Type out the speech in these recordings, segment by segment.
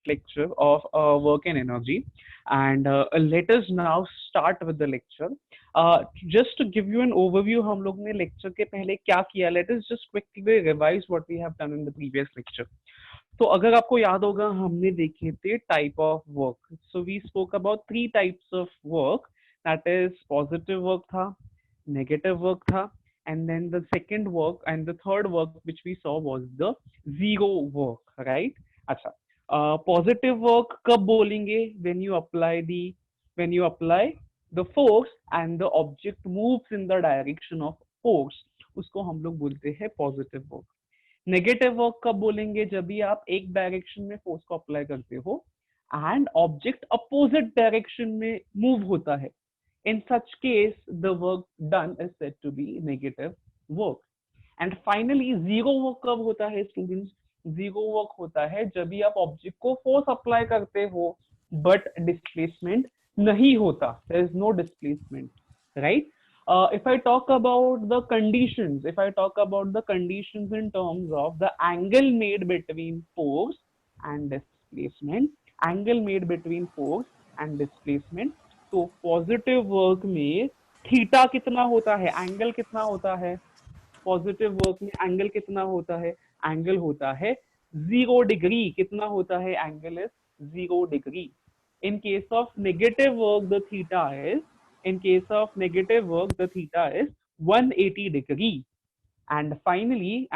lecture of work and energy. And let us now start with the lecture. Just to give you an overview, हम लोग ने lecture के पहले क्या किया? Let us just quickly revise what we have done in the previous lecture. तो अगर आपको याद होगा हमने देखे थे type of work. So we spoke about three types of work. That is positive work था, नेगेटिव वर्क था, and then the second work and the third work which we saw was the zero work, right? अच्छा, positive work कब बोलेंगे? When you apply the force and the object moves in the direction of force, उसको हम लोग बोलते हैं positive work. Negative work कब बोलेंगे? जब भी आप एक डायरेक्शन में फोर्स को अप्लाई करते हो एंड ऑब्जेक्ट अपोजिट डायरेक्शन में मूव होता है. In such case, the work done is said to be negative work. And finally, zero work कब होता है students? Zero work होता है जब भी आप ऑब्जेक्ट को फोर्स अप्लाई करते हो बट डिस्प्लेसमेंट नहीं होता. There is no displacement, right? If I talk about the conditions in terms of the angle made between force and displacement, angle made between force and displacement, तो positive work में theta कितना होता है? Angle कितना होता है? Positive work में angle कितना होता है? एंगल होता है 0 डिग्री. कितना होता है? Angle is 0 degree. In case of negative work, the theta is, in case of negative work, the theta is 180 degree. And finally,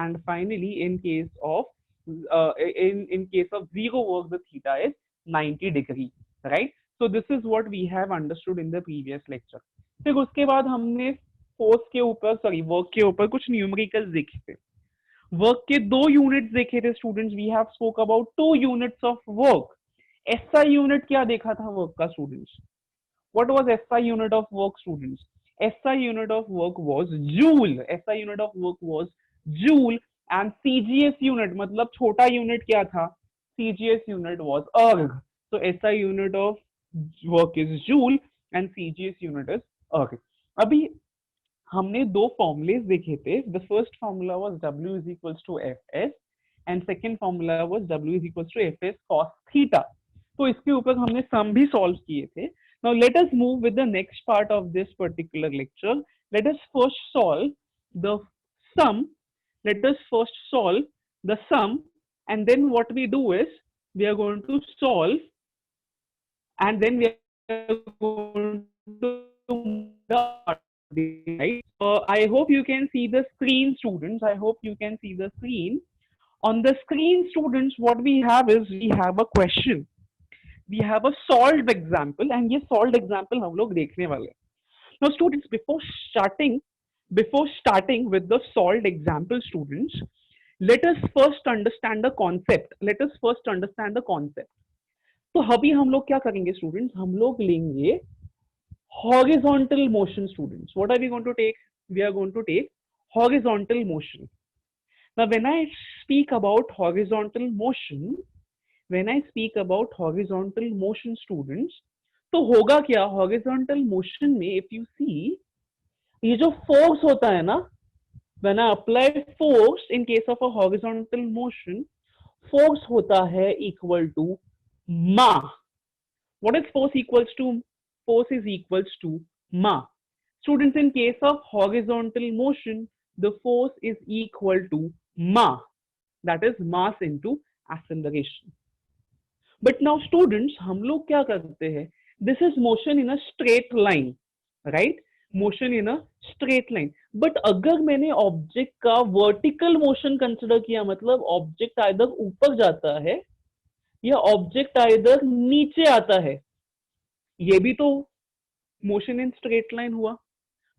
in case of in case of zero work, the theta is 90 degree, right? So this is what we have understood in the previous lecture. फिर उसके बाद हमने force के ऊपर work के ऊपर कुछ numericals देखे थे. वर्क के दो यूनिट्स देखे थे students. We have spoke about 2 units of work. SI unit क्या देखा था वर्क का students? What was SI unit of work students? SI unit of work was joule. SI unit of work was joule. And CGS unit मतलब छोटा unit क्या था? CGS unit was erg. So SI unit of work is joule and CGS unit is erg. अभी हमने दो formulas देखे थे. The first formula was W is equals to Fs and second formula was W is equals to Fs cos theta. तो इसके ऊपर हमने सम भी सॉल्व किए थे. Now let us move with the next part of this particular lecture. Let us first solve the sum. Let us first solve the sum, and then what we do is we are going to solve, and then we are going to right. I hope you can see the screen, students. I hope you can see the screen. On the screen, students, what we have is we have a question. We have a solved example, and ये solved example हम लोग देखने वाले हैं. Now students, before starting with the solved example, students, let us first understand the concept. तो अभी हम लोग क्या करेंगे students? हम लोग लेंगे horizontal motion, students. What are we going to take? We are going to take horizontal motion. Now when I speak about horizontal motion, students, तो होगा क्या? horizontal motion में if you see, ये जो force होता है ना, when I apply force in case of a horizontal motion, force होता है equal to ma. What is force equals to? Force is equals to ma. Students, in case of horizontal motion, the force is equal to ma. That is mass into acceleration. But now students, हम लोग क्या करते हैं? This is motion in a straight line, right? Motion in a straight line. But अगर मैंने object का vertical motion consider किया, मतलब ऑब्जेक्ट आइदर ऊपर जाता है या ऑब्जेक्ट आइदर नीचे आता है, ये भी तो मोशन इन स्ट्रेट लाइन हुआ.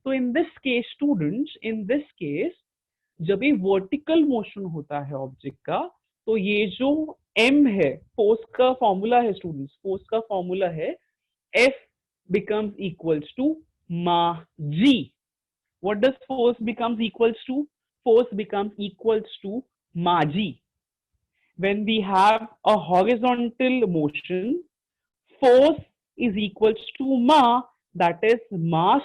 तो in this case students, in this case जब भी वर्टिकल मोशन होता है ऑब्जेक्ट का, तो ये जो m है, फोर्स का फॉर्मूला है स्टूडेंट्स, फोर्स का फॉर्मूला है F becomes equals to ma g. What does force becomes equals to? Force becomes equals to ma g. When we have a horizontal motion, force is equals to ma, that is mass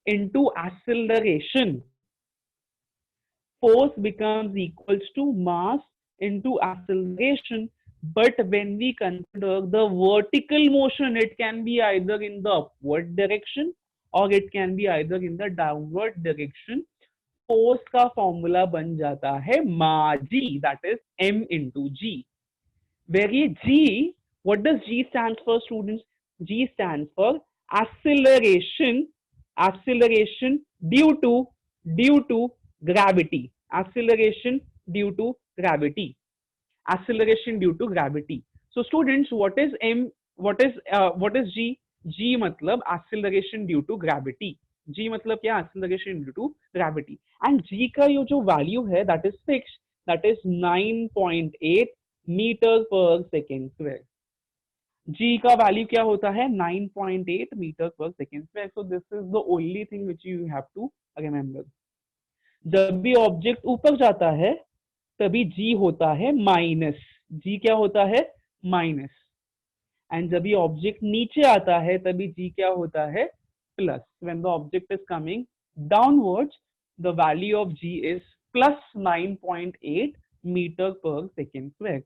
into acceleration. Force becomes equals to mass into acceleration. but when we consider the vertical motion, it can be either in the upward direction or it can be either in the downward direction. Force का formula बन जाता है m ji, that is m into g, where ये g, what does g stands for, students? G stands for acceleration, acceleration due to gravity, acceleration due to gravity, acceleration due to gravity. So students, what is m, what is g? G मतलब acceleration due to gravity. G मतलब क्या? acceleration due to gravity. And g का ये जो value है, that is fixed, that is 9.8 metre per second square. g का value क्या होता है? 9.8 metre per second square. So this is the only thing which you have to remember. जब भी ऑब्जेक्ट ऊपर जाता है तभी g होता है माइनस. g क्या होता है? माइनस. एंड जब भी ऑब्जेक्ट नीचे आता है तभी g क्या होता है? Plus. When the object is coming downwards, the value of g is plus 9.8 metre per second square.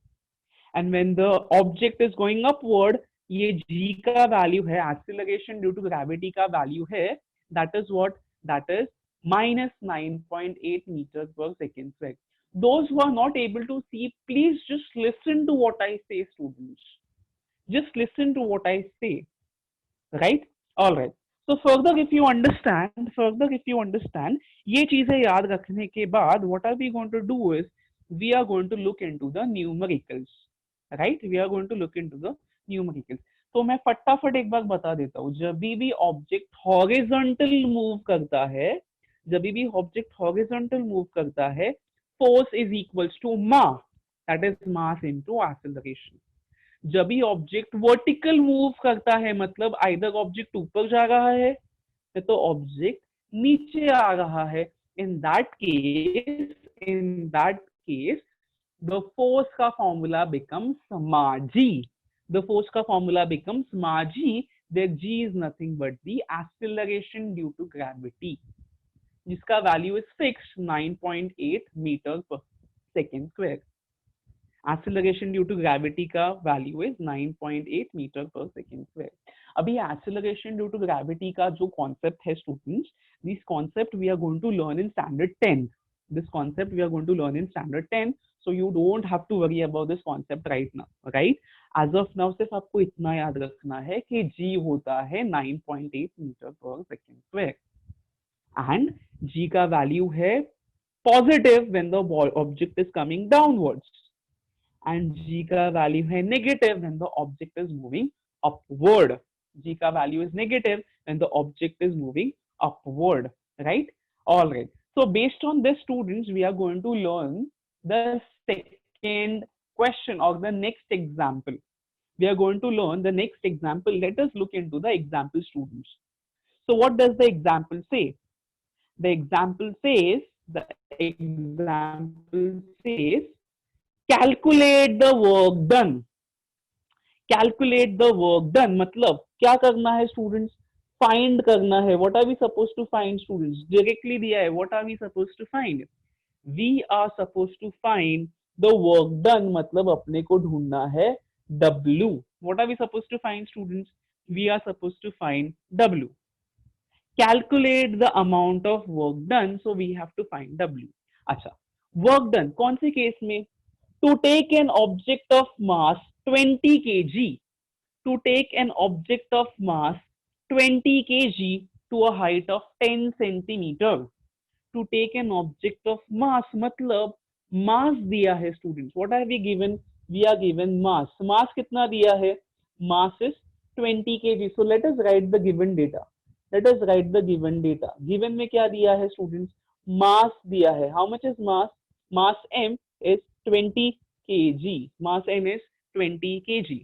And when the object is going upward, ये g का वैल्यू है, एक्सीलरेशन ड्यू टू ग्रेविटी का value है, that is what? That is minus 9.8 meters per second square. Those who are not able to see, please just listen to what I say, students. Just listen to what I say, right? All right. So further if you understand, ये चीजें याद रखने के बाद what are we going to do is we are going to look into the numericals, right? We are going to look into the numericals. तो मैं फटाफट एक बार बता देता हूँ. जब भी ऑब्जेक्ट हॉरिजॉन्टल मूव करता है, जब भी ऑब्जेक्ट हॉरिजॉन्टल मूव करता है, फोर्स इज इक्वल्स टू मा, that is mass into acceleration. जब भी ऑब्जेक्ट वर्टिकल मूव करता है, मतलब आइदर ऑब्जेक्ट ऊपर जा रहा है तो ऑब्जेक्ट नीचे आ रहा है, in that case the force का formula becomes M G. The force का formula becomes M ji, that G is nothing but the acceleration due to gravity, जिसका value is fixed 9.8 metre per second square. Acceleration due to gravity का value is 9.8 metre per second square. अभी acceleration due to gravity का जो concept है students, this concept we are going to learn in standard 10. This concept we are going to learn in standard 10, so you don't have to worry about this concept right now, right? As of now सिर्फ आपको इतना याद रखना है कि g होता है 9.8 metre per second square, and g का वैल्यू है positive when the object is coming downwards, and g का वैल्यू है negative when the object is moving upward. g का value is negative when the object is moving upward, right? All right. So based on this, students, we are going to learn the second question or the next example. We are going to learn the next example. Let us look into the example, students. So what does the example say? The example says, calculate the work done. Calculate the work done मतलब क्या करना है students? Find करना है. What are we supposed to find, students? Directly दिया है. What are we supposed to find? We are supposed to find the work done, मतलब अपने को ढूंढना है W. What are we supposed to find, students? We are supposed to find W. Calculate the amount of work done, so we have to find W. अच्छा, work done कौन से case में? To take an object of mass 20 kg, to take an object of mass 20 kg to a height of 10 centimeter. To take an object of mass मतलब mass दिया है students. What are we given? We are given mass. Mass कितना दिया है? Mass is 20 kg. So let us write the given data. Let us write the given data. Given में क्या दिया है students? Mass दिया है. How much is mass? Mass m is 20 kg. Mass m is 20 kg.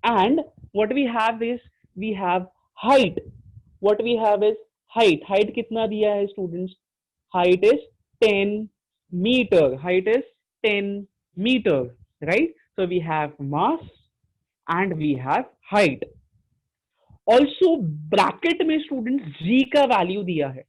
And what we have is, we have height. What we have is height. Height कितना दिया है students? Height is 10 meter. Height is 10 meter, right? So we have mass and we have height. Also bracket में students g का value दिया है.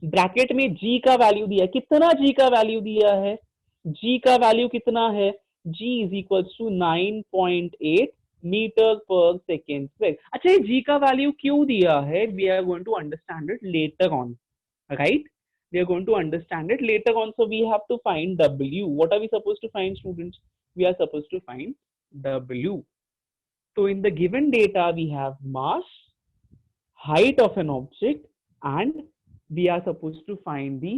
Bracket में g का value दिया है. कितना g का वैल्यू दिया है? g का वैल्यू कितना है? g is equals to 9.8 metre per second square. अच्छा, ये g का वैल्यू क्यों दिया है? We are going to understand it later on, right? We are going to understand it later on. So we have to find W. What are we supposed to find, students? We are supposed to find W. So in the given data, we have mass, height of an object, and we are supposed to find the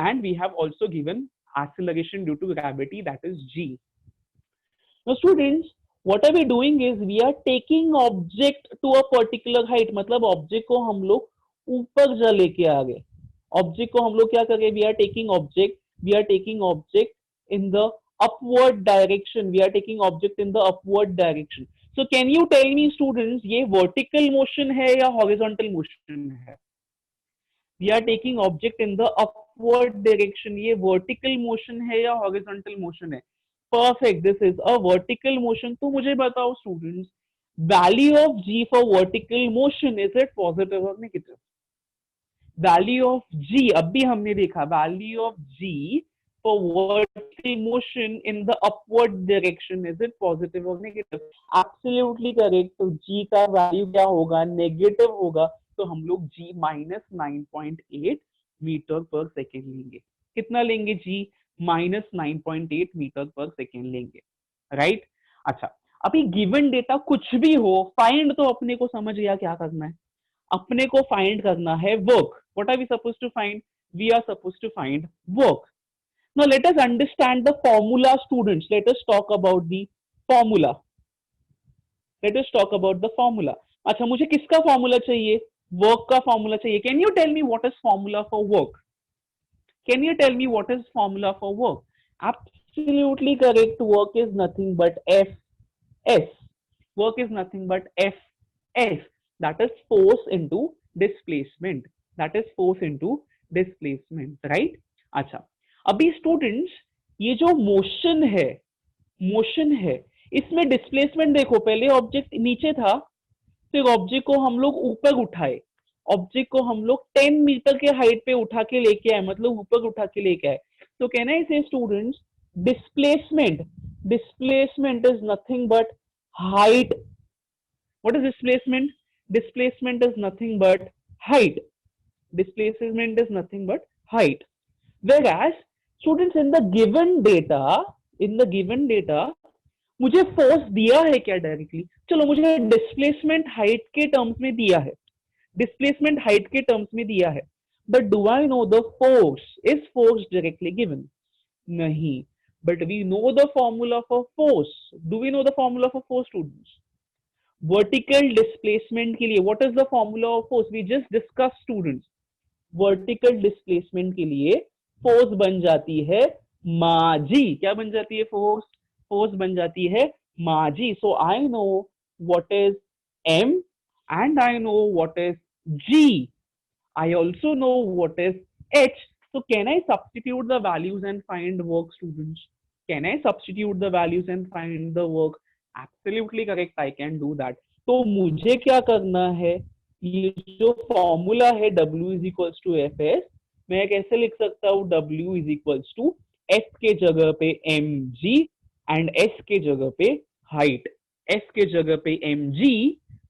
and we have also given acceleration due to gravity, that is g. Now students, what are we doing is we are taking object to a particular height, मतलब object को हम लोग ऊपर जा लेके आ गए। Object को हम लोग क्या करें? We are taking object in the upward direction, we are taking object in the upward direction. So can you tell me students, ये वर्टिकल मोशन है या हॉरिजॉन्टल मोशन है? We are taking object in the upward direction, ये vertical motion है या horizontal motion है? Perfect, this is a vertical motion. तो मुझे बताओ students, value of g for vertical motion, is it positive और नेगेटिव? वैल्यू ऑफ जी अभी हमने देखा, value of g for vertical motion in the upward direction, is it positive और negative? Absolutely correct. तो जी का वैल्यू क्या होगा? नेगेटिव होगा। तो हम लोग जी माइनस 9.8 मीटर पर सेकेंड लेंगे। कितना लेंगे? जी माइनस 9.8 मीटर पर सेकेंड लेंगे, राइट? अच्छा, अभी गिवन डेटा कुछ भी हो, फाइंड तो अपने को समझ गया क्या करना है। अपने को फाइंड करना है work. What are we suppose to find? We are suppose to find work. Now let us understand the formula students, let us talk about the formula, let us talk about the formula. अच्छा, मुझे किसका formula चाहिए? Work का formula चाहिए। Can you tell me what is formula for work? Can you tell me what is formula for work? Absolutely correct. Work is nothing but Fs. Work is nothing but Fs. That is force into displacement. That is force into displacement, right? अच्छा, अभी students, ये जो motion है, इसमें displacement देखो। पहले object नीचे था, फिर ऑब्जेक्ट को हम लोग ऊपर उठाए, ऑब्जेक्ट को हम लोग 10 मीटर के हाइट पे उठा के लेके आए, मतलब ऊपर उठा के लेके आए। तो कहना है इसे students, displacement, displacement is nothing but height. What is displacement? Displacement is nothing but height. Displacement is nothing but height. Whereas students, in the given data मुझे फोर्स दिया है क्या डायरेक्टली? चलो, मुझे डिस्प्लेसमेंट हाइट के टर्म्स में दिया है, डिस्प्लेसमेंट हाइट के टर्म्स में दिया है, but do I know the force? Is force directly given? नहीं, but we know the formula for force. Do we know the formula for force students? Vertical displacement के लिए what is the formula of force? We just discuss students. Vertical displacement के लिए force बन जाती है माजी। क्या बन जाती है? फोर्स बन जाती है M G. So I know what is M and I know what is G. I also know what is H. So can I substitute the values and find work, students? Can I substitute the values and find the work? Absolutely correct. I can do that. तो मुझे क्या करना है? ये जो formula है W is equals to Fs, मैं कैसे लिख सकता हूँ? W is equals to F के जगह पे mg and S के जगह पे हाइट। S के जगह पे mg,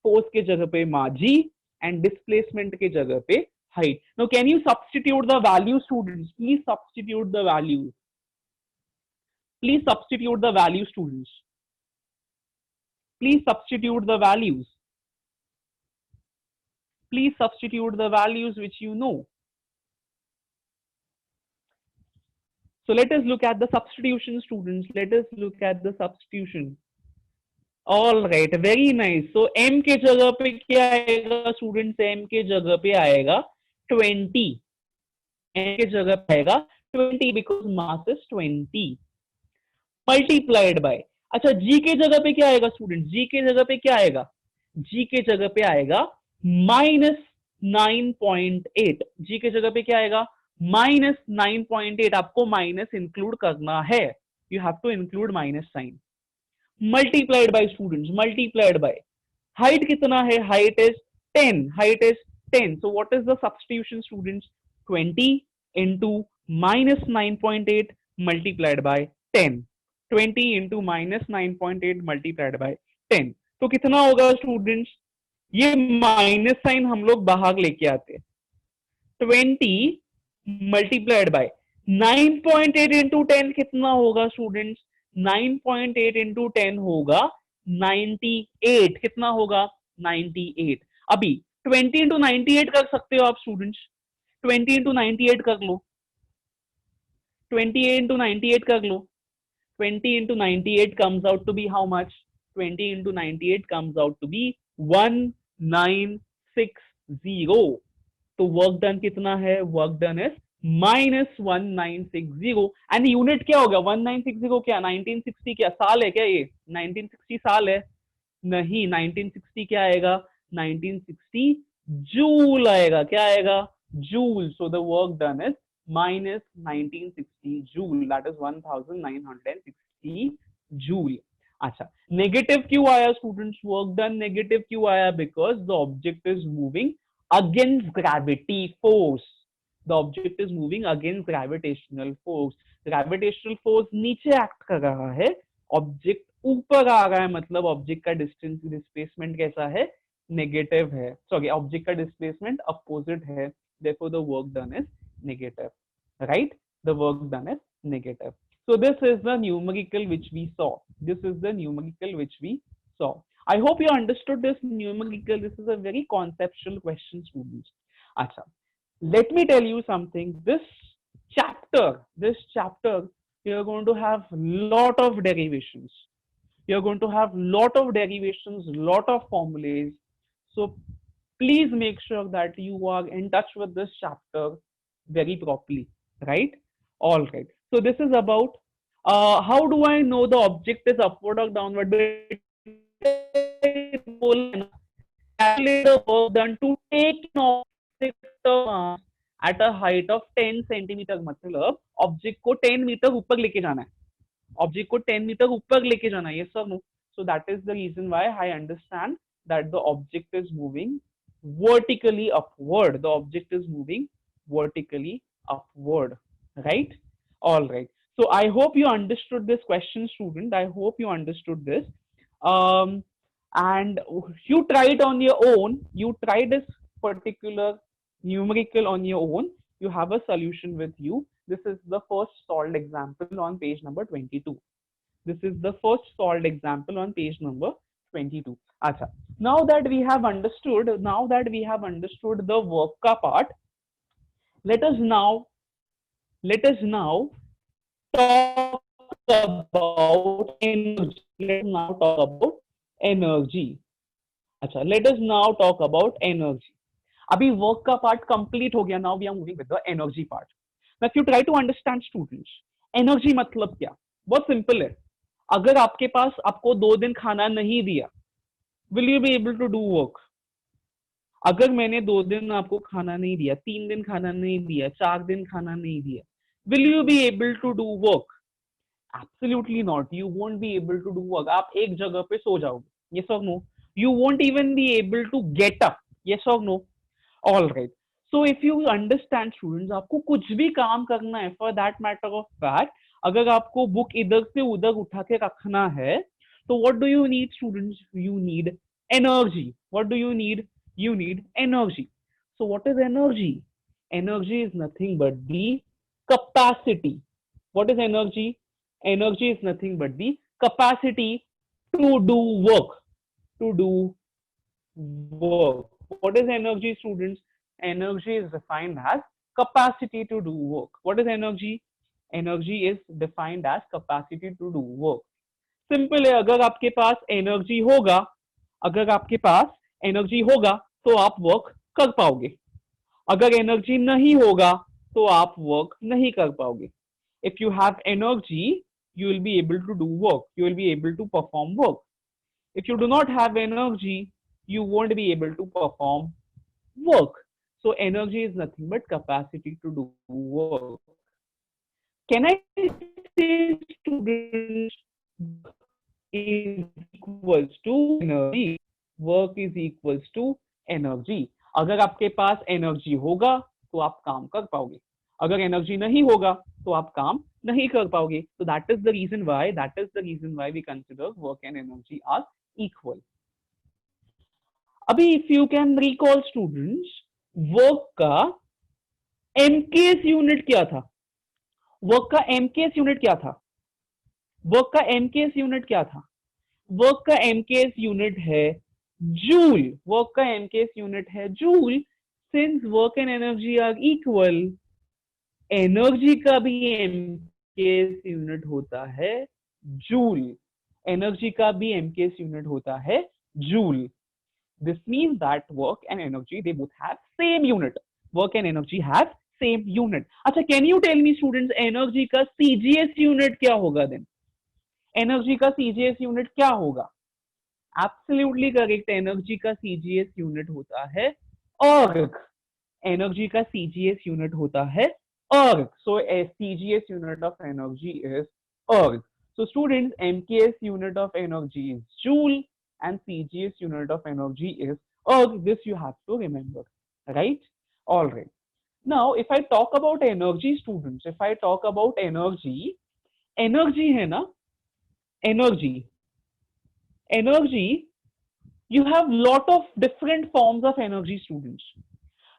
फोर्स के जगह पे माजी, and displacement के जगह पे height. Now can you substitute the value, students? Please substitute the values. Please substitute the value, students. Please substitute the values. Please substitute the values which you know. So let us look at the substitution, students. Let us look at the substitution. All right, very nice. So m के जगह पे क्या आएगा students? m के जगह पे आएगा 20। m के जगह पे आएगा 20 because mass is 20 multiplied by। अच्छा, g के जगह पे क्या आएगा स्टूडेंट? g के जगह पे क्या आएगा? g के जगह पे आएगा माइनस 9.8। g के जगह पे क्या आएगा? माइनस 9.8। आपको माइनस इंक्लूड करना है, you have to include minus sign. Multiplied by students, multiplied by. Height कितना है? Height is 10, height is 10। So what is the substitution students? 20 into minus 9.8 multiplied by 10, 20 into minus 9.8 multiplied by 10, तो कितना होगा students? ये minus sign हम लोग बाहर लेके आते हैं। 20 मल्टीप्लाइड बाय 9.8 इंटू 10 कितना होगा स्टूडेंट्स? 9.8 इंटू 10 होगा 98। कितना होगा? 98। अभी 20 इंटू 98 कर सकते हो आप स्टूडेंट्स, 20 इंटू 98 कर लो, 28 into 98 कर लो। 20 into 98 comes out to be how much? 20 into 98 comes out to be 1960। तो वर्क डन कितना है? Work done is -1960। And unit क्या होगा? 1960 क्या? 1960 क्या साल है क्या? ये 1960 साल है? नहीं, 1960 क्या आएगा? 1960 जूल आएगा। क्या आएगा? Joule. So the work done is -1960 joule, that is 1960 joule. अच्छा, नेगेटिव क्यों आया स्टूडेंट्स? वर्क डन नेगेटिव क्यों आया? Because the object is moving against gravity force. The object is moving against gravitational force. Gravitational force नीचे act कर रहा है, object ऊपर आ रहा है, मतलब ऑब्जेक्ट का डिस्टेंस डिस्प्लेसमेंट कैसा है? नेगेटिव है। सॉरी, ऑब्जेक्ट का डिस्प्लेसमेंट अपोजिट है, therefore the work done is negative, right? The work done is negative. So this is the numerical which we saw. This is the numerical which we saw. I hope you understood this numerical. This is a very conceptual question, students. Acha, let me tell you something. This chapter, you are going to have lot of derivations. You are going to have lot of derivations, lot of formulas. So please make sure that you are in touch with this chapter very properly, right? All right. So this is about how do I know the object is upward or downward? Calculate the work done to take an object at a height of 10 centimetre, मतलब object को 10 metre ऊपर लेके जाना है, object को 10 metre ऊपर लेके जाना है, ये सब नो। So that is the reason why I understand that the object is moving vertically upward. The object is moving vertically upward, right? All right. So I hope you understood this question, student. I hope you understood this. Um, and you try it on your own. You try this particular numerical on your own. You have a solution with you. This is the first solved example on page number 22. This is the first solved example on page number 22. Acha. Now that we have understood the work ka part, let us now talk about energy. Let us now talk about energy. अच्छा, let us now talk about energy. अभी work का part complete हो गया. Now we are moving with the energy part. Now if you try to understand students, energy मतलब क्या? बहुत simple है. अगर आपके पास आपको 2 दिन खाना नहीं दिया, will you be able to do work? अगर मैंने 2 दिन आपको खाना नहीं दिया, 3 दिन खाना नहीं दिया, 4 दिन खाना नहीं दिया, will you be able to do work? Absolutely not. You won't be able to do work. आप एक जगह पे सो जाओगे. Yes or no? You won't even be able to get up. Yes or no? All right. So if you understand students, आपको कुछ भी काम करना है, for that matter of fact, अगर आपको बुक इधर से उधर उठा के रखना है, तो what do you need students? You need energy. What do you need? You need energy. So what is energy? Energy is nothing but the capacity. What is energy? Energy is nothing but the capacity to do work. To do work. What is energy, students? Energy is defined as capacity to do work. What is energy? Energy is defined as capacity to do work. Simple है. अगर आपके पास energy होगा, अगर आपके पास energy होगा तो आप work कर पाओगे. अगर एनर्जी नहीं होगा तो आप वर्क नहीं कर पाओगे. If you have energy, you will be able to do work. You will be able to perform work. If you do not have energy, you won't be able to perform work. So energy is nothing but capacity to do work. Can I say students, is equals to energy? Work is equals to energy. अगर आपके पास energy होगा तो आप काम कर पाओगे. अगर energy नहीं होगा तो आप काम नहीं कर पाओगे. So that is the reason why we consider work and energy as equal. अभी if you can recall students, work का एमकेएस यूनिट क्या था? वर्क का एमकेएस यूनिट क्या था? वर्क का एमकेएस यूनिट क्या था? वर्क का एमकेएस यूनिट है जूल. वर्क का एमकेएस यूनिट है joule. Since work and energy are equal, energy का भी एमकेएस यूनिट होता है जूल. एनर्जी का भी एमकेएस यूनिट होता है joule. This means that work and energy, they both have same unit. Work and energy have same unit. अच्छा, can you tell me students, energy का CGS unit क्या होगा then? Energy का CGS unit क्या होगा? Absolutely correct. Energy का CGS unit होता है erg. Energy का CGS unit होता है erg. So a CGS unit of energy is erg. So students, MKS unit of energy is joule and CGS unit of energy is erg. This you have to remember, right? All right. Now, if I talk about energy, students, if I talk about energy, energy है ना, energy, you have lot of different forms of energy, students.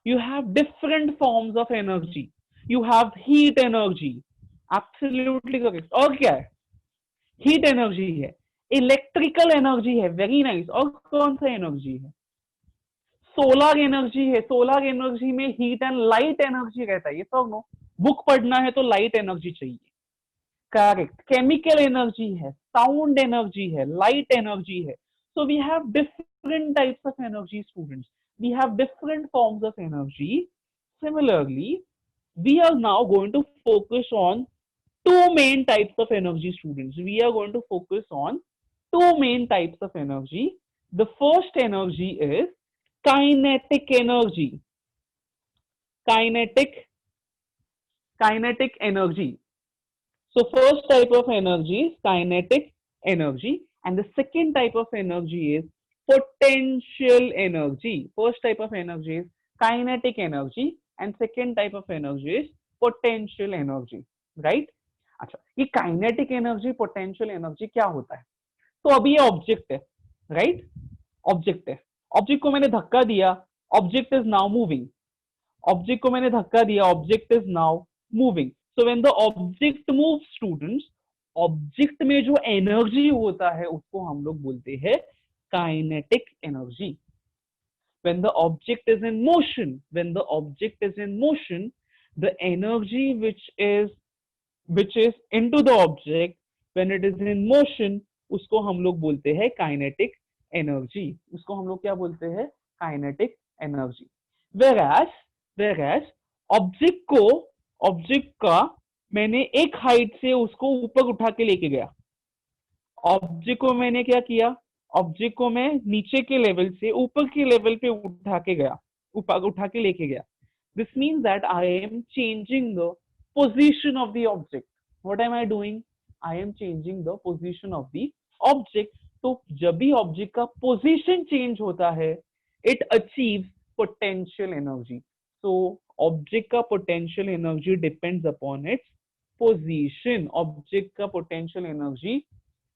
You have different forms of energy. You have heat energy. Absolutely correct. और क्या है? Heat energy है, electrical energy है, very nice. और कौन सा एनर्जी है? सोलर एनर्जी है. सोलर एनर्जी में हीट एंड लाइट एनर्जी रहता है. ये सब नो, बुक पढ़ना है तो लाइट एनर्जी चाहिए. करेक्ट. केमिकल एनर्जी है, साउंड एनर्जी है, लाइट एनर्जी है. So we have different types of energy students. We have different forms of energy. Similarly, we are now going to focus on two main types of energy, students. We are going to focus on two main types of energy. The first energy is kinetic energy. Kinetic energy. So first type of energy is kinetic energy, and the second type of energy is potential energy. First type of energy is kinetic energy and second type of energy is potential energy, right? अच्छा, ये kinetic energy, potential energy क्या होता है? तो अभी ये object है, right? Object है. ऑब्जेक्ट को मैंने धक्का दिया, object is now moving. Object को मैंने धक्का दिया, object is now moving. So when the object move, students, object में जो एनर्जी होता है उसको हम लोग बोलते हैं kinetic energy. When the object is in motion, the energy which is into the object, when it is in motion, उसको हम लोग बोलते हैं काइनेटिक एनर्जी. उसको हम लोग क्या बोलते हैं? Kinetic energy. whereas ऑब्जेक्ट का मैंने एक हाइट से उसको ऊपर उठा के लेके गया. ऑब्जेक्ट को मैंने क्या किया? ऑब्जेक्ट को मैं नीचे के लेवल से ऊपर के लेवल पे उठा के लेके गया. This means that I am changing the position of the object. What am I doing? I am changing the position of the object. तो जब भी ऑब्जेक्ट का पोजीशन चेंज होता है, it achieves potential energy. So object का potential energy depends upon its position. Object का potential energy,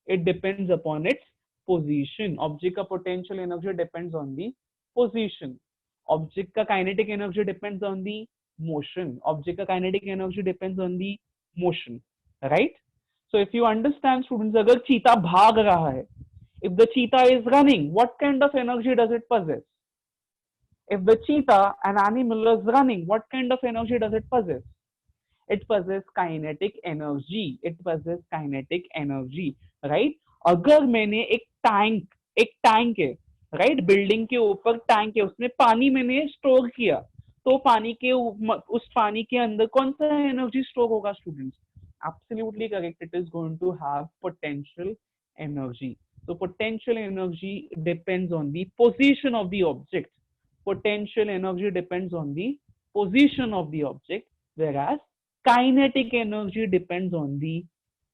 it depends upon its position. Object का potential energy depends on the position. Object का kinetic energy depends on the motion. Object का kinetic energy depends on the motion, right? So if you understand students, अगर चीता भाग रहा है, if the cheetah is running, what kind of energy does it possess? If the cheetah, an animal, is running, what kind of energy does it possess? It possesses kinetic energy. It possesses kinetic energy, right? अगर मैंने एक tank है, right? Building के ऊपर tank है, उसमें पानी मैंने स्टोर किया, तो उस पानी के अंदर कौन सा एनर्जी स्टोर होगा students? Absolutely correct. It is going to have potential energy. तो potential energy depends on the position of the object. Potential energy depends on the position of the object, whereas kinetic energy depends on the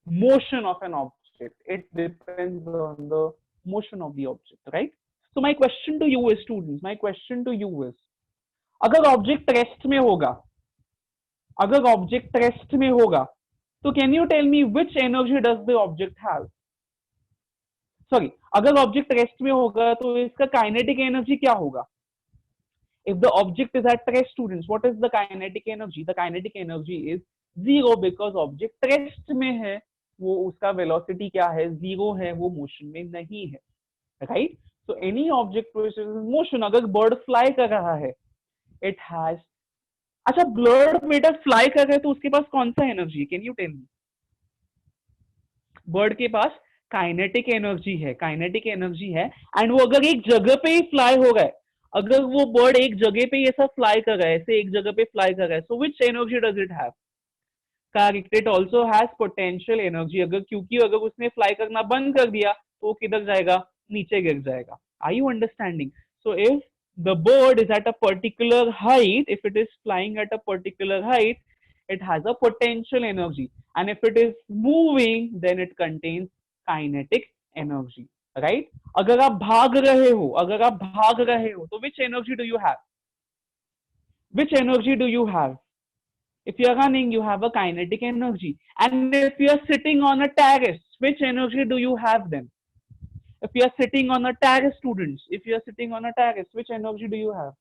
motion of an object. It depends on the motion of the object, right? So my question to you is, students, अगर object rest में होगा, अगर object rest में होगा तो can you tell me which energy does the object have? Sorry, अगर object rest में होगा तो इसका काइनेटिक एनर्जी क्या होगा? If the object is at rest, students, what is the kinetic energy? The kinetic energy is zero because object rest में है, वो उसका velocity क्या है? Zero है, वो motion में नहीं है, right? So any object which is in motion, अगर bird fly कर रहा है, it has, अच्छा bird बेटा fly कर रहा है तो उसके पास कौन सा energy? Can you tell me? Bird के पास काइनेटिक एनर्जी है, काइनेटिक एनर्जी है, एंड वो अगर एक जगह पे ही फ्लाई हो गए, अगर वो बर्ड एक जगह पे ऐसा फ्लाई कर रहा है, ऐसे एक जगह पे फ्लाई कर रहा है, so which energy does it have? Correct, it also has potential energy. अगर क्योंकि अगर उसने फ्लाई करना बंद कर दिया तो वो किधर जाएगा? नीचे गिर जाएगा। Are you understanding? So if the bird is at a particular height, if it is flying at a particular height, it has a potential energy, and if it is moving then it contains kinetic energy, right? अगर आप भाग रहे हो, अगर आप भाग रहे हो तो which energy do you have? Which energy do you have? If you are running, you have a kinetic energy, and if you are sitting on a terrace, which energy do you have then? If you are sitting on a terrace, students, if you are sitting on a terrace, which energy do you have?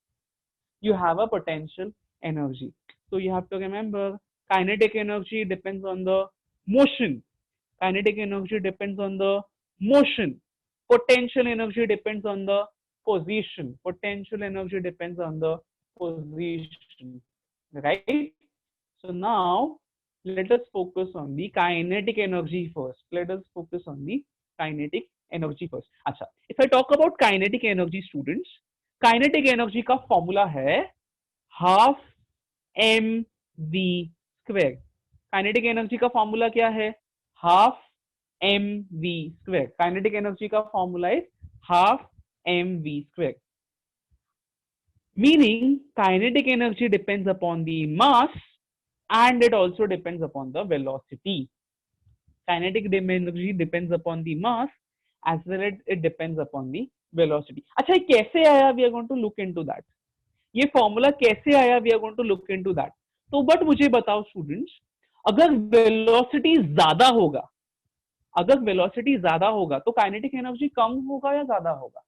You have a potential energy. So you have to remember kinetic energy depends on the motion. Kinetic energy depends on the motion. Potential energy depends on the position. Potential energy depends on the position. Right? So now let us focus on the kinetic energy first. Let us focus on the kinetic energy first. अच्छा, if I talk about kinetic energy, students, kinetic energy का formula है half mv square. Kinetic energy का formula क्या है? half mv square. Kinetic energy का formula is half mv square. Meaning kinetic energy depends upon the mass and it also depends upon the velocity. Kinetic energy depends upon the mass as well as it depends upon the velocity. अच्छा, ये कैसे आया? We are going to look into that. ये formula कैसे आया? We are going to look into that. तो but मुझे बताओ स्टूडेंट्स, अगर वेलोसिटी ज्यादा होगा, अगर वेलोसिटी ज्यादा होगा तो काइनेटिक एनर्जी कम होगा या ज्यादा होगा?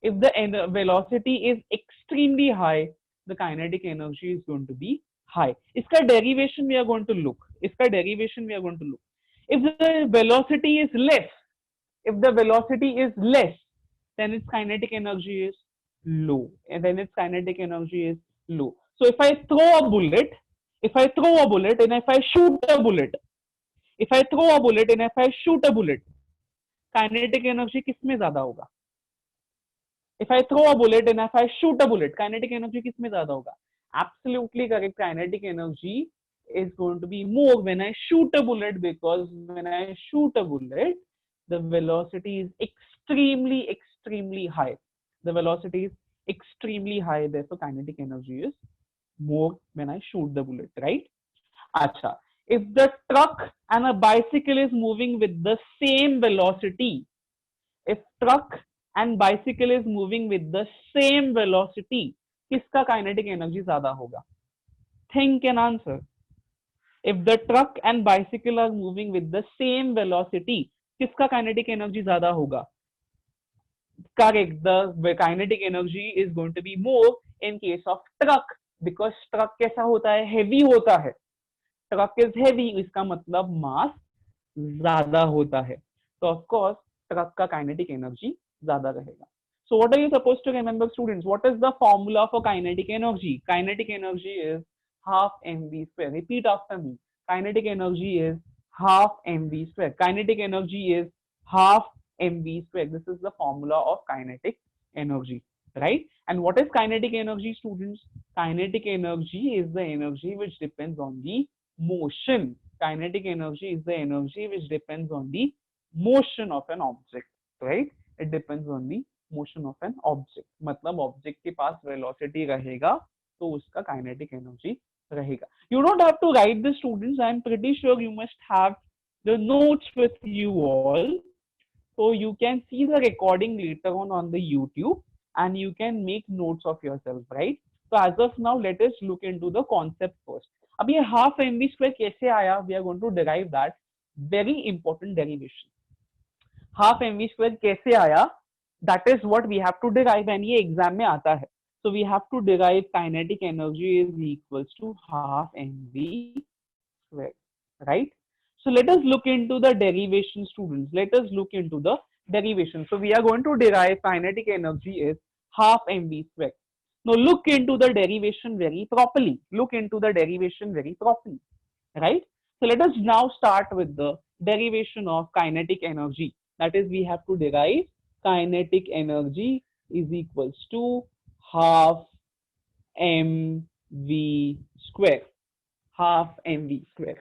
If the velocity is extremely high, the kinetic energy is going to be high. इसका derivation we are going to look. इसका derivation we are going to look. If the velocity is less, if the velocity is less, then its kinetic energy is low, and then its kinetic energy is low. So if I throw a bullet, if I throw a bullet and if I shoot a bullet, if I throw a bullet and if I shoot a bullet, kinetic energy किसमें ज्यादा होगा? If I throw a bullet and if I shoot a bullet, kinetic energy किसमें ज्यादा होगा? Absolutely correct. Kinetic energy is going to be more when I shoot a bullet, because when I shoot a bullet, the velocity is extremely high. The velocity is extremely high, therefore kinetic energy is more when I shoot the bullet, right? Acha. If the truck and a bicycle is moving with the same velocity, if truck and bicycle is moving with the same velocity, किसका kinetic energy ज्यादा होगा? Think and answer. If the truck and bicycle are moving with the same velocity, किसका kinetic energy ज्यादा होगा? Correct. The kinetic energy is going to be more in case of truck, because truck कैसा होता है? Heavy होता है. Truck is heavy, इसका मतलब mass ज्यादा होता है. So of course truck का kinetic energy ज्यादा रहेगा. So what are you supposed to remember, students? What is the formula for kinetic energy? Kinetic energy is half mv square. Repeat after me. Kinetic energy is half mv square. Kinetic energy is half mv square. This is the formula of kinetic energy, right? And what is kinetic energy, students? Kinetic energy is the energy which depends on the motion. Kinetic energy is the energy which depends on the motion of an object, right? It depends on the motion of an object. मतलब object के पास velocity रहेगा तो उसका kinetic energy रहेगा. You don't have to write this, students. I am pretty sure you must have the notes with you all, so you can see the recording later on the YouTube and you can make notes of yourself, right? तो as of now let us look into the concept first. अब ये half M V square कैसे आया, we are going to derive that. Very important derivation. Half M V square कैसे आया, that is what we have to derive, and ये exam में आता है. So we have to derive kinetic energy is equals to half mv square, right? So let us look into the derivation, students. Let us look into the derivation. So we are going to derive kinetic energy is half mv square. Now look into the derivation very properly. Look into the derivation very properly, right? So let us now start with the derivation of kinetic energy. That is, we have to derive kinetic energy is equals to half mv square. Half mv square.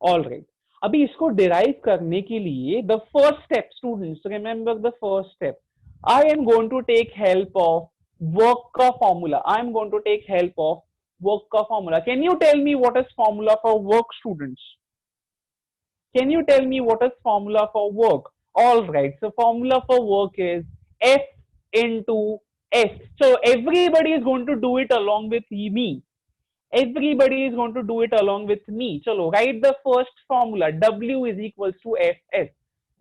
All right. अभी इसको derive करने के लिए the first step, students remember the first step, I am going to take help of work का formula. I am going to take help of work का formula. Can you tell me what is formula for work, students? Can you tell me what is formula for work? All right. So formula for work is F into S. So everybody is going to do it along with me. Everybody is going to do it along with me. Chalo, write the first formula. W is equals to Fs.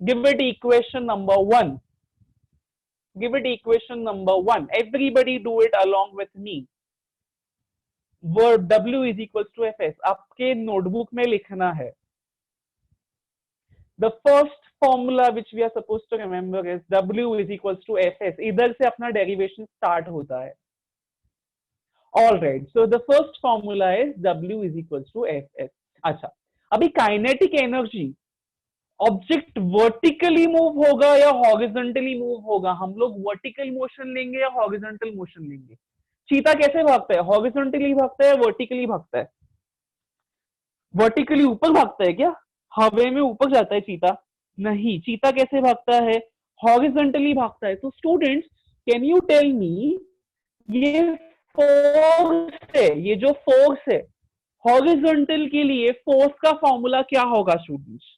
Give it equation number 1. Give it equation number 1. Everybody do it along with me. Word W is equals to Fs. आपके notebook में लिखना है. The first formula which we are supposed to remember is W is equals to Fs. इधर से अपना derivation start होता है. All right. So the first formula is W is equals to Fs. अच्छा, अभी kinetic energy object vertically move होगा या horizontally move होगा? हम लोग वर्टिकल मोशन लेंगे या हॉरिजॉन्टल मोशन लेंगे? चीता कैसे भागता है? हॉरिजॉन्टली भागता है, वर्टिकली भागता है? वर्टिकली ऊपर भागता है क्या? हवा में ऊपर जाता है चीता? नहीं. चीता कैसे भागता है? हॉरिजॉन्टली भागता है. तो students, can you tell me, ये फोर्स है, ये जो फोर्स है हॉरिजॉन्टल के लिए, फोर्स का फॉर्मूला क्या होगा स्टूडेंट्स?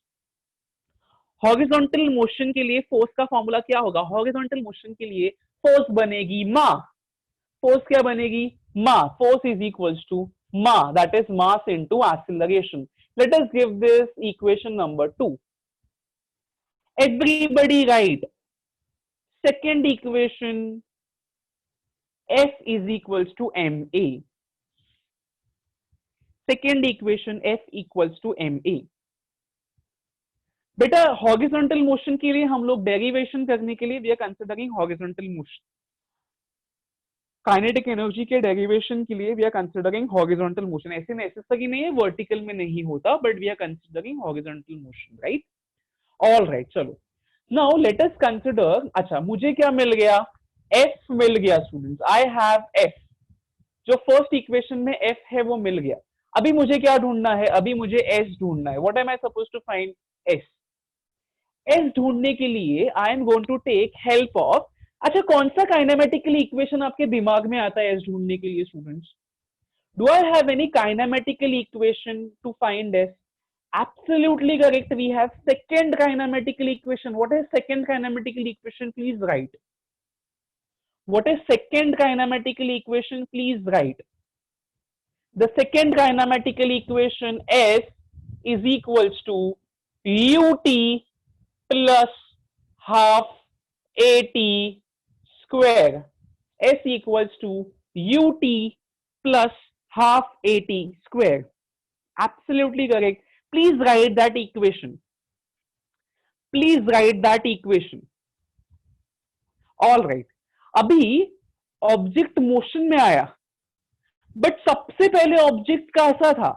हॉरिजॉन्टल मोशन के लिए फोर्स का फॉर्मूला क्या होगा? हॉरिजॉन्टल मोशन के लिए फोर्स बनेगी मा. फोर्स क्या बनेगी? मा. फोर्स इज इक्वल्स टू मा, that is mass into acceleration. Let us give this equation number 2. Everybody write second equation, F is equals to ma. Second equation, F equals to ma. बेटा horizontal motion के लिए हम लोग derivation करने के लिए we are considering horizontal motion. Kinetic energy के derivation के लिए we are considering horizontal motion. ऐसे नेसेसरी नहीं है, वर्टिकल में नहीं होता, but we are considering horizontal motion, right? All right, चलो नाउ लेट अस कंसिडर. अच्छा, मुझे क्या मिल गया? F मिल गया स्टूडेंट्स. I have F. जो फर्स्ट इक्वेशन में F है वो मिल गया. अभी मुझे क्या ढूंढना है? अभी मुझे S ढूंढना है. What am I suppose to find? S. S ढूंढने के लिए I am going to take help of. अच्छा, कौन सा काइनेमेटिकली इक्वेशन आपके दिमाग में आता है एस ढूंढने के लिए students? Do I have any kinematical equation two find S? Absolutely correct. We have second kinematical equation. What is second kinematical equation? Please write. What is second kinematical equation? Please write. The second kinematical equation, S is equals to ut plus half at square. S equals to ut plus half at square. Absolutely correct. Please write that equation. Please write that equation. All right. अभी object motion में आया, but सबसे पहले object कैसा था?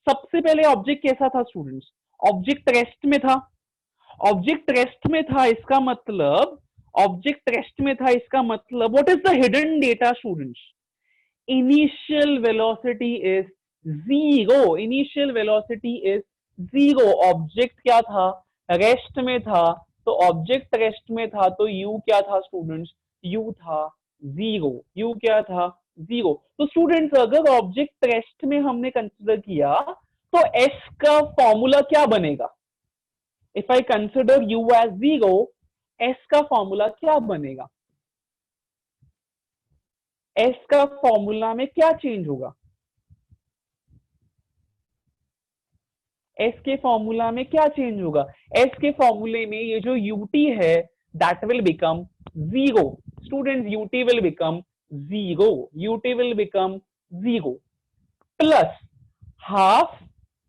सबसे पहले object कैसा था स्टूडेंट्स? ऑब्जेक्ट रेस्ट में था. ऑब्जेक्ट रेस्ट में था, इसका मतलब ऑब्जेक्ट रेस्ट में था, इसका मतलब what is the hidden data students? Initial velocity is zero. Initial velocity is zero. Object क्या था? रेस्ट में था. तो ऑब्जेक्ट रेस्ट में था तो यू क्या था स्टूडेंट्स? यू था जीरो. यू क्या था? जीरो. तो स्टूडेंट्स, अगर ऑब्जेक्ट रेस्ट में हमने कंसिडर किया तो एस का फॉर्मूला क्या बनेगा? If I consider U as zero, S का फॉर्मूला क्या बनेगा? एस का फॉर्मूला में क्या चेंज होगा? एस के फॉर्मूला में क्या चेंज होगा? एस के फॉर्मूले में ये जो यूटी है that will become zero. Students, UT will become zero, UT will become zero, plus half,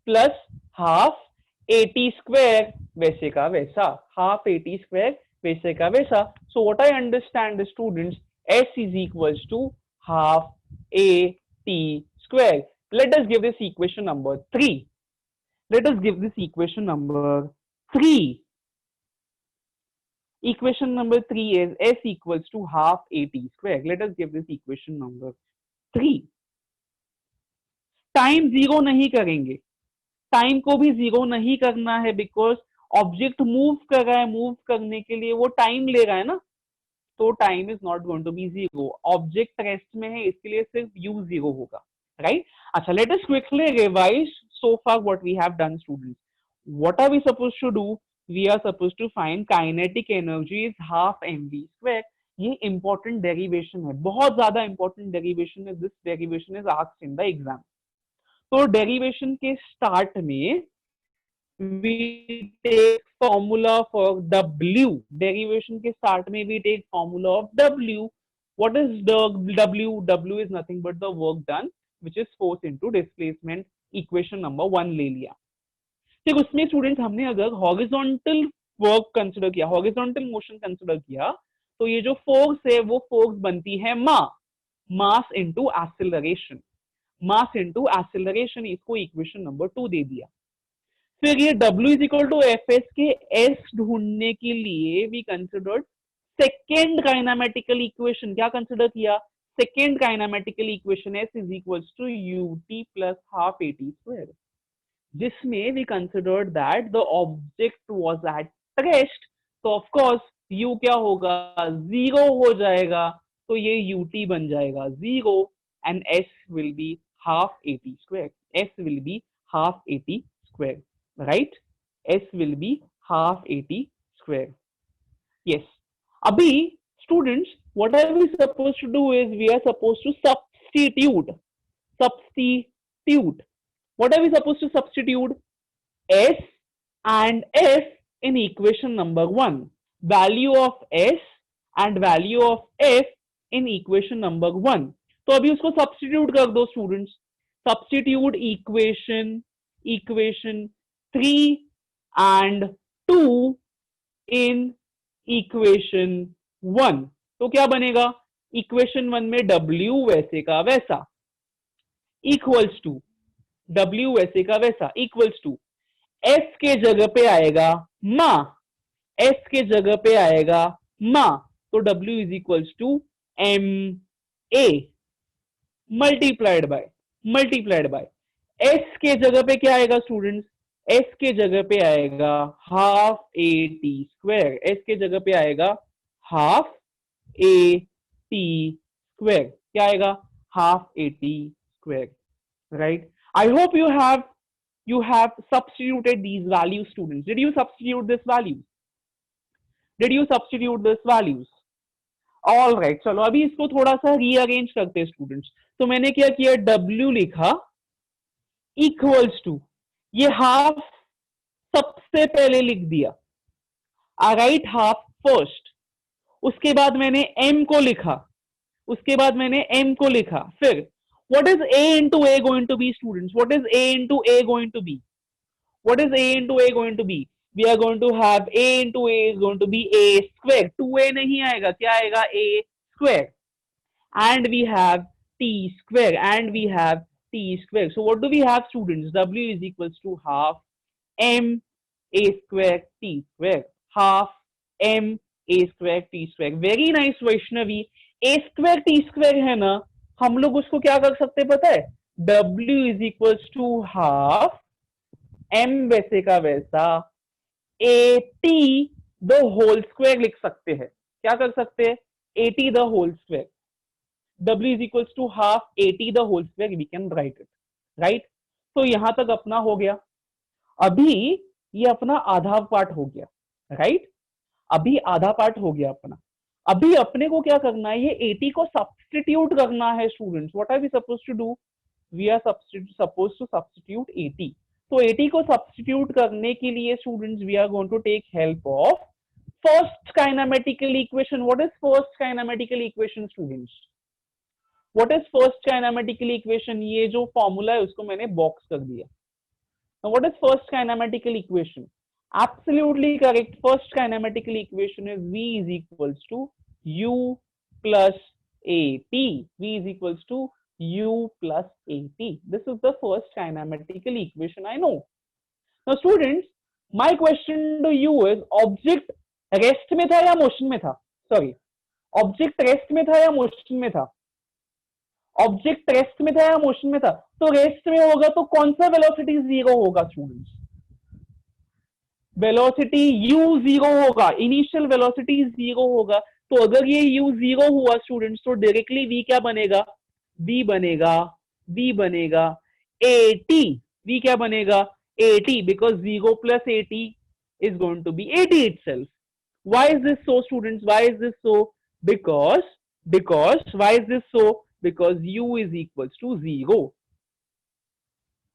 plus half AT square वैसे का वैसा, हाफ एटी स्क्वायर वैसे का वैसा। So what I understand students, S is equals to half A T square. Let us give this equation number 3. Let us give this equation number 3. Equation number 3 is S equals to half AT square. Let us give this equation number 3. Time zero नहीं करेंगे, time को भी zero नहीं करना है, because object move कर रहा है, मूव करने के लिए वो टाइम ले रहा है ना, तो time is not going to be zero. Object rest में है, इसके लिए सिर्फ यू जीरो होगा, राइट? अच्छा, let us quickly revise so far what we have done, students. What are we supposed to do? We are supposed to find kinetic energy is half mv square. ये important derivation है, बहुत ज्यादा important derivation है. This derivation is asked in the exam. तो derivation के start में we take formula for W. Derivation के start में we take formula of W. What is the W? W is nothing but the work done, which is force into displacement. Equation number 1 ले लिया, ठीक। उसमें students हमने अगर horizontal work consider किया, horizontal motion consider किया, तो ये जो फोर्स है वो फोर्स बनती है mass into acceleration, mass into acceleration. इसको इक्वेशन नंबर 2 दे दिया। फिर ये W is equal to F S के एस ढूंढने के लिए we considered second kinematical equation. क्या कंसिडर किया? Second kinematical equation S is equals to ut plus half at square, जिसमें we considered that the object was at rest, तो of course u क्या होगा? जीरो हो जाएगा, तो ये ut बन जाएगा zero, and S will be half at square. S will be half at square, right? S will be half at square. Yes. अभी students, what are we supposed to do is we are supposed to substitute. What are we supposed to substitute? S and F in equation number 1. Value of S and value of F in equation number 1. तो अभी उसको substitute कर दो students. Substitute equation 3 and 2 in equation 1. तो क्या बनेगा? Equation 1 में W वैसे का वैसा इक्वल्स टू W वैसे का वैसा इक्वल्स टू S के जगह पे आएगा मा, S के जगह पे आएगा मा, तो W is equals to MA multiplied by S के जगह पे क्या आएगा स्टूडेंट्स? S के जगह पे आएगा हाफ AT स्क्वायर, S के जगह पे आएगा हाफ AT square. क्या आएगा? half AT square, right? I hope you have substituted these values, students. Did you substitute this values? All right. चलो अभी इसको थोड़ा सा रीअरेंज करते हैं स्टूडेंट्स। तो मैंने क्या किया? W लिखा इक्वल्स टू, ये हाफ सबसे पहले लिख दिया, राइट, हाफ फर्स्ट। उसके बाद मैंने m को लिखा, फिर what is a into a going to be, students? What is a into a going to be? We are going to have a into a is going to be a square. 2a नहीं आएगा, क्या आएगा? a square. And we have t square. So what do we have, students? W is equals to half m a square t square, half m a square t square. Very nice Vaishnavi. a square t square है ना, हम लोग उसको क्या कर सकते हैं पता है? W is equals to half m वैसे का वैसा at the whole square लिख सकते हैं। क्या कर सकते हैं? at the whole square. W is equals to half at the whole square, we can write it, right? तो यहां तक अपना हो गया। अभी ये अपना आधा पार्ट हो गया, राइट? अभी आधा पार्ट हो गया अपना। अभी अपने को क्या करना है, ये 80 को सब्सटीट्यूट करना है students. What are we suppose to do? We are suppose to substitute 80. तो 80 को सब्सटीट्यूट करने के लिए students we are going to take help of first kinematical equation. What is first kinematical equation students? What is first kinematical equation? ये जो formula है उसको मैंने बॉक्स कर दिया. Now, what is first kinematical equation? Absolutely correct. First kinematical equation is V is equals to U plus AT. V is equals to U plus AT. This is the first kinematical equation I know. Now, students, my question to you is object rest में था या motion में था? Sorry, object rest में था या motion में था? ऑब्जेक्ट रेस्ट में था या मोशन में था? तो रेस्ट में होगा तो कौन सा वेलोसिटी जीरो होगा स्टूडेंट्स? वेलोसिटी u जीरो होगा, इनिशियल वेलोसिटी जीरो होगा. तो अगर ये u जीरो हुआ स्टूडेंट्स तो डायरेक्टली v क्या बनेगा? v बनेगा, v बनेगा at. v क्या बनेगा? at, because 0 plus at is going to be at itself. Why is this so students? Why is this so? Because why is this so? Because u is equals to 0.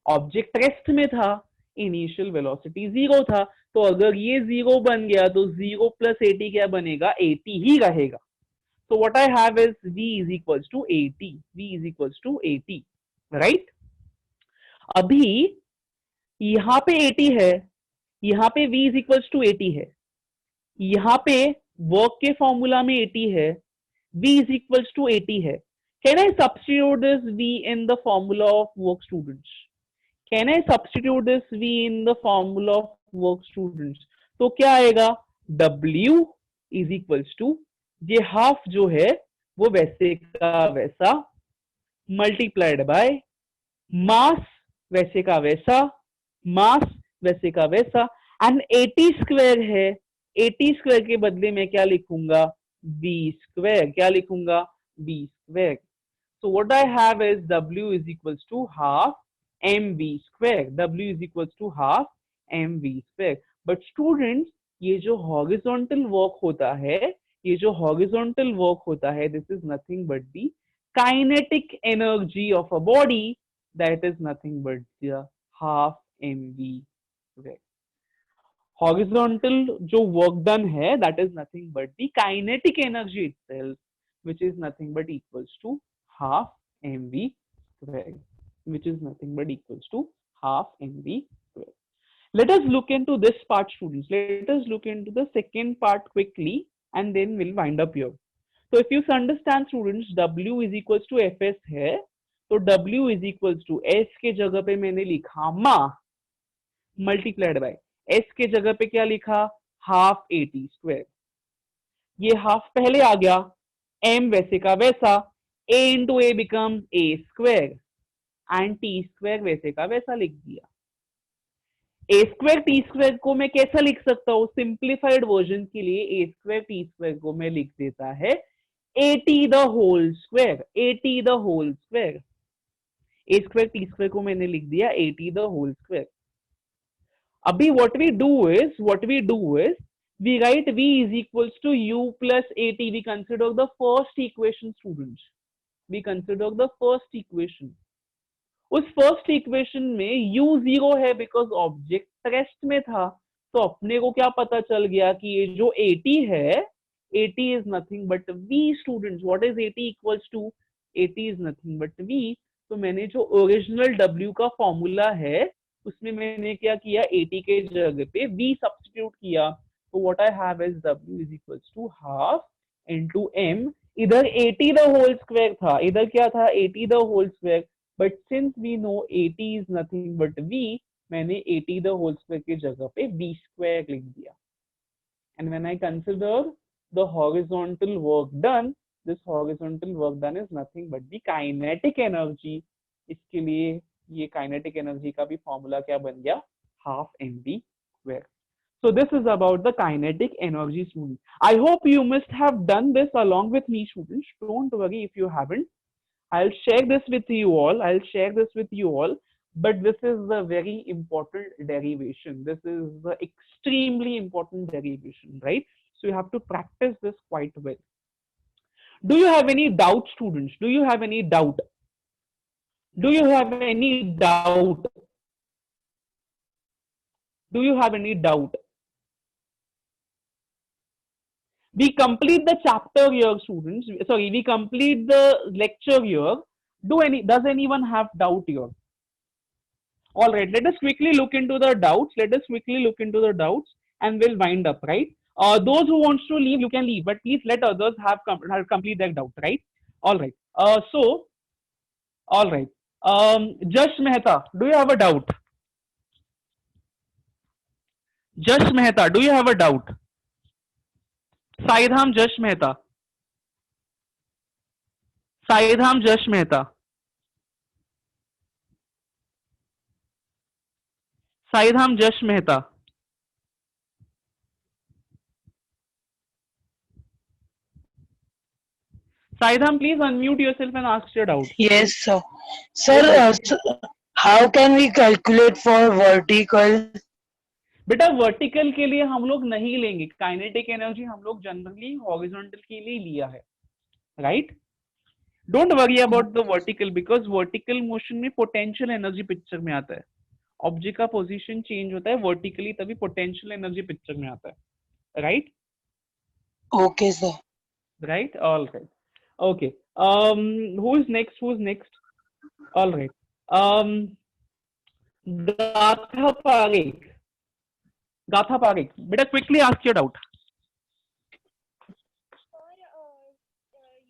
Object rest में था, initial velocity 0 था. तो अगर ये 0 बन गया तो 0 plus 80 क्या बनेगा? 80 ही रहेगा. So what I have is v is equals to 80. v is equals to 80, right? अभी यहाँ पे 80 है, यहाँ पे v is equals to 80 है, यहाँ पे वर्क के फॉर्मूला में 80 है, v is equals to 80 है. Can I substitute this v in the formula of work, students? Can I substitute this v in the formula of work, students? तो क्या आएगा? w is equals to, ये half जो है वो वैसे का वैसा मल्टीप्लाइड बाय मास वैसे का वैसा, मास वैसे का वैसा, एंड 80 स्क्वायर है. 80 स्क्वायर के बदले में क्या लिखूंगा? v square. क्या लिखूंगा? v square. So what I have is w is equals to half mv square. w is equals to half mv square. But students, ये जो horizontal work होता है, ये जो horizontal work होता है, this is nothing but the kinetic energy of a body. That is nothing but the half mv square. Horizontal जो work done है, that is nothing but the kinetic energy itself, which is nothing but equals to half mv square, which is nothing but equals to half mv square. Let us look into this part, students. Let us look into the second part quickly and then we'll wind up here. So if you understand students, w is equals to fs है, तो w is equals to s के जगह पे मैंने लिखा मा multiplied by s के जगह पे क्या लिखा? Half 80 square. ये हाफ पहले आ गया, m वैसे का वैसा, a into a becomes a square and t square वैसे का वैसा लिख दिया. a square t square को मैं कैसा लिख सकता हूँ? सिंप्लीफाइड वर्जन के लिए a square t square को मैं लिख देता है at the whole square. at the whole square. a square t square को मैंने लिख दिया at the whole square. अभी what we do is we write v is equals to u plus at. We consider the first equation, students. We consider the first equation. उस first equation में u zero है because object rest में था. तो अपने को क्या पता चल गया कि ये जो 80 है, 80 is nothing but v. Students, what is 80 equals to? 80 is nothing but v. तो मैंने जो ओरिजिनल w का फॉर्मूला है उसमें मैंने क्या किया? 80 के जगह पे v सब्स्टिट्यूट किया. तो what I have is w is equals to half into m. इधर 80 द होल स्क्वायर था, इधर क्या था? 80 the whole square. But since we know 80 is nothing but v, मैंने 80 the whole square की जगह पे v square लिख दिया. And when I consider the horizontal work done, this horizontal work done is nothing but the kinetic energy. इसके लिए ये kinetic energy का भी formula क्या बन गया? half mv square. So this is about the kinetic energy, students. I hope you must have done this along with me, students. Don't worry if you haven't. I'll share this with you all. But this is the very important derivation. This is the extremely important derivation, right? So you have to practice this quite well. Do you have any doubt, students? Do you have any doubt? Do you have any doubt? Do you have any doubt? We complete the chapter here, students. Sorry, we complete the lecture here. Does anyone have doubt here? All right, let us quickly look into the doubts. Let us quickly look into the doubts and we'll wind up, right? Those who wants to leave, you can leave, but please let others have complete their doubt, right? All right. All right. Jash Mehta, do you have a doubt? Jash Mehta, do you have a doubt? Saidham Jash Mehta. Saidham Jash Mehta. Saidham Jash Mehta. Saidham, please unmute yourself and ask your doubt. Yes, sir. Yes, Sir, how can we calculate for vertical? बेटा vertical के लिए हम लोग नहीं लेंगे, kinetic energy हम लोग generally horizontal के लिए लिया है, right? Don't worry about the vertical, because vertical motion में पोटेंशियल एनर्जी पिक्चर में आता है. ऑब्जेक्ट का पोजीशन चेंज होता है वर्टिकली, तभी पोटेंशियल एनर्जी पिक्चर में आता है, right? Okay, sir. Right, all right, okay. Who's next? All right. Gatha Parekh. Gatha Parekh, बेटा quickly ask your doubt.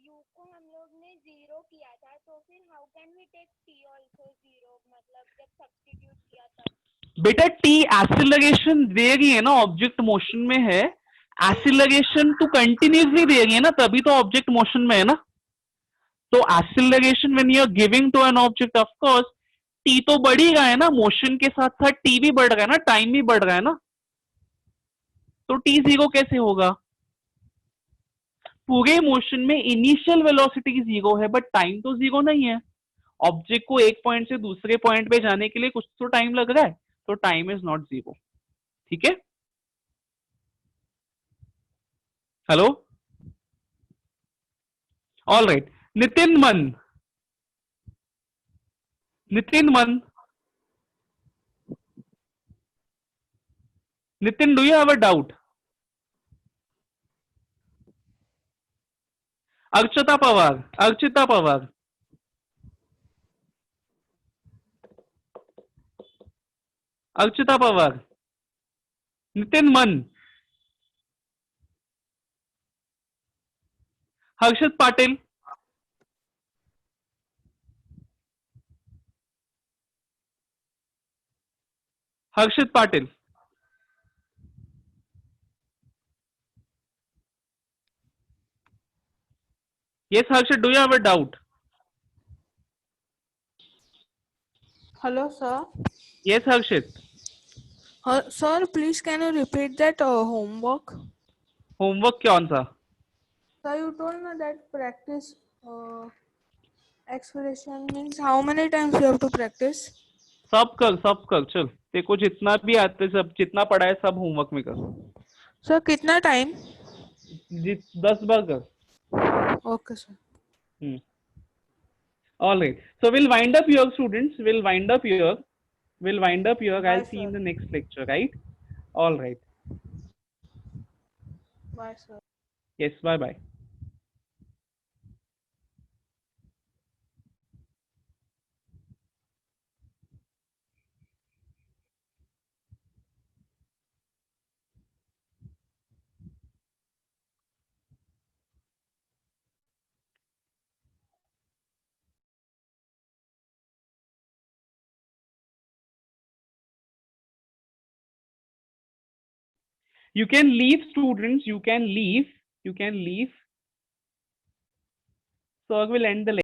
U को हम लोग ने जीरो किया था, तो फिर how can we take T also zero, मतलब जब सब्स्टिट्यूट किया था. बेटा टी एक्सीलरेशन दे रही है ना, ऑब्जेक्ट मोशन में है, एक्सीलरेशन तो कंटिन्यूसली दे रही है ना, तभी तो ऑब्जेक्ट मोशन में है ना. तो acceleration when you are giving to an object, of course T तो बढ़ ही रहा है ना, मोशन के साथ साथ टी भी बढ़ रहा है ना, टाइम भी बढ़ रहा है ना, तो टी जीरो कैसे होगा? पूरे मोशन में इनिशियल वेलोसिटी जीरो है, बट टाइम तो जीरो नहीं है. ऑब्जेक्ट को एक पॉइंट से दूसरे पॉइंट पे जाने के लिए कुछ तो टाइम लग रहा है, तो टाइम इज नॉट जीरो. ठीक है? Hello, all right. नितिन मन. नितिन मन. Nitin, do you have a doubt? Archita Pawar. Archita Pawar. Archita Pawar. Nitin मन. हर्षित पाटिल. हर्षित Patil. Yes, Harshit, do you have a doubt? Hello, sir. Yes, Harshit. Sir, please can you repeat that homework? Homework कौन सा? Sir, you told me that practice expression means how many times you have to practice? सब कर चल, देखो जितना भी आते सब जितना पढ़ा है सब होमवर्क में कर. Sir, कितना time? 10 बार कर. Okay, sir. All right. So we'll wind up here, students. We'll wind up here. Bye, I'll see you in sir. the next lecture, right? All right. Bye, sir. Yes, bye bye. You can leave, students. You can leave. So I will end the lecture.